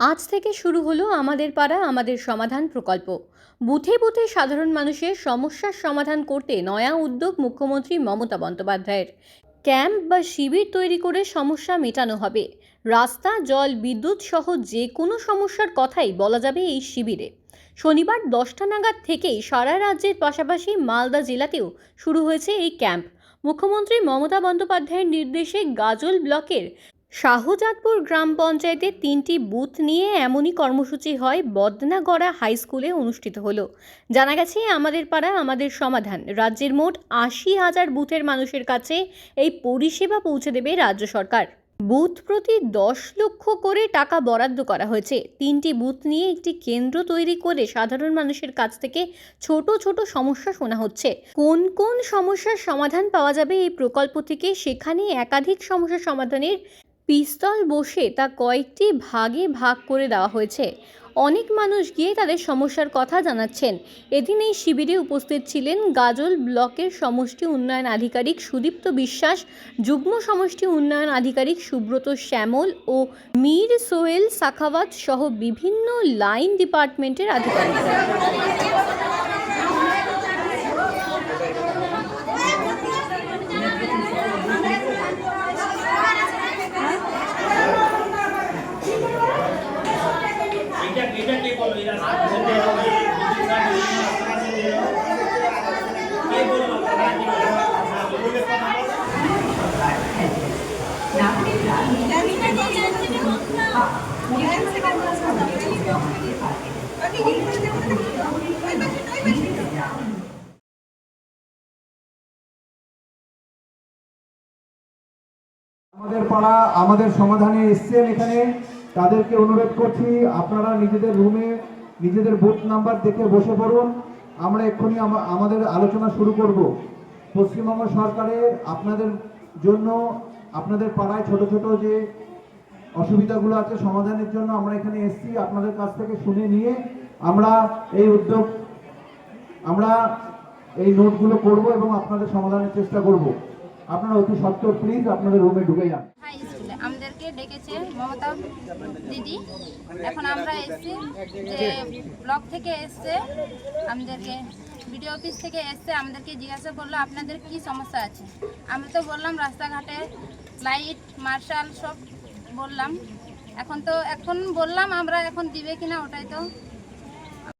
আজ থেকে শুরু হলো আমাদের পাড়া আমাদের সমাধান প্রকল্প। বুথে বুথে সাধারণ মানুষের সমস্যার সমাধান করতে নয়া উদ্যোগ মুখ্যমন্ত্রী মমতা বন্দ্যোপাধ্যায়ের। ক্যাম্প বা শিবির তৈরি করে সমস্যা মেটানো হবে। রাস্তা, জল, বিদ্যুৎ সহ যে কোনো সমস্যার কথাই বলা যাবে এই শিবিরে। শনিবার 10টা নাগাদ থেকেই সারা রাজ্যের পাশাপাশি মালদা জেলাতেও শুরু হয়েছে এই ক্যাম্প। মুখ্যমন্ত্রী মমতা বন্দ্যোপাধ্যায়ের নির্দেশে গাজল ব্লকের শাহজাদপুর গ্রাম পঞ্চায়েতের 3টি বুথ নিয়ে এমনই কর্মসূচি হয় বদনাগড়া হাই স্কুলে অনুষ্ঠিত হলো। জানা গেছে আমাদের পাড়া আমাদের সমাধান রাজ্যের মোট 80,000 বুথের মানুষের কাছে এই পরিষেবা পৌঁছে দেবে রাজ্য সরকার। বুথ প্রতি 10 লক্ষ করে টাকা বরাদ্দ করা হয়েছে। 3টি বুথ নিয়ে একটি কেন্দ্র তৈরি করে সাধারণ মানুষের কাছ থেকে ছোট ছোট সমস্যা শোনা হচ্ছে। কোন কোন সমস্যার সমাধান পাওয়া যাবে এই প্রকল্প থেকে, সেখানে একাধিক সমস্যা সমাধানের পিস্তল বসে তা কয়েকটি ভাগে ভাগ করে দেওয়া হয়েছে। অনেক মানুষ গিয়ে তাদের সমস্যার কথা জানাচ্ছেন। এদিন এই শিবিরে উপস্থিত ছিলেন গাজল ব্লকের সমষ্টি উন্নয়ন আধিকারিক সুদীপ্ত বিশ্বাস, যুগ্ম সমষ্টি উন্নয়ন আধিকারিক সুব্রত শ্যামল ও মীর সোহেল সাখাওয়াত সহ বিভিন্ন লাইন ডিপার্টমেন্টের আধিকারিকরা। আমাদের পাড়া আমাদের সমাধানে এসছেন এখানে, তাদেরকে অনুরোধ করছি আপনারা নিজেদের রুমে নিজেদের বুথ নাম্বার দেখে বসে পড়ুন। আমরা এক্ষুনি আমাদের আলোচনা শুরু করব। পশ্চিমবঙ্গ সরকারের আপনাদের জন্য আপনাদের পাড়ায় ছোট ছোট যে অসুবিধাগুলো আছে সমাধানের জন্য আমরা এখানে এসেছি। আপনাদের কাছ থেকে শুনে নিয়ে আমরা এই নোটগুলো করব এবং আপনাদের সমাধানের চেষ্টা করব। আপনারা অতি সত্বর প্লিজ আপনাদের রুমে ঢুকে যান। হাই স্কুলে আমাদেরকে ডেকেছে মমতা দিদি। এখন আমরা এসেছি যে ব্লক থেকে এসছে, আমাদেরকে বিডিও অফিস থেকে এসছে, আমাদেরকে জিজ্ঞাসা করলো আপনাদের কি সমস্যা আছে। আমরা তো বললাম রাস্তাঘাটে লাইট মার্শাল সব বললাম। এখন বললাম আমরা, এখন দিবে কিনা ওটাই তো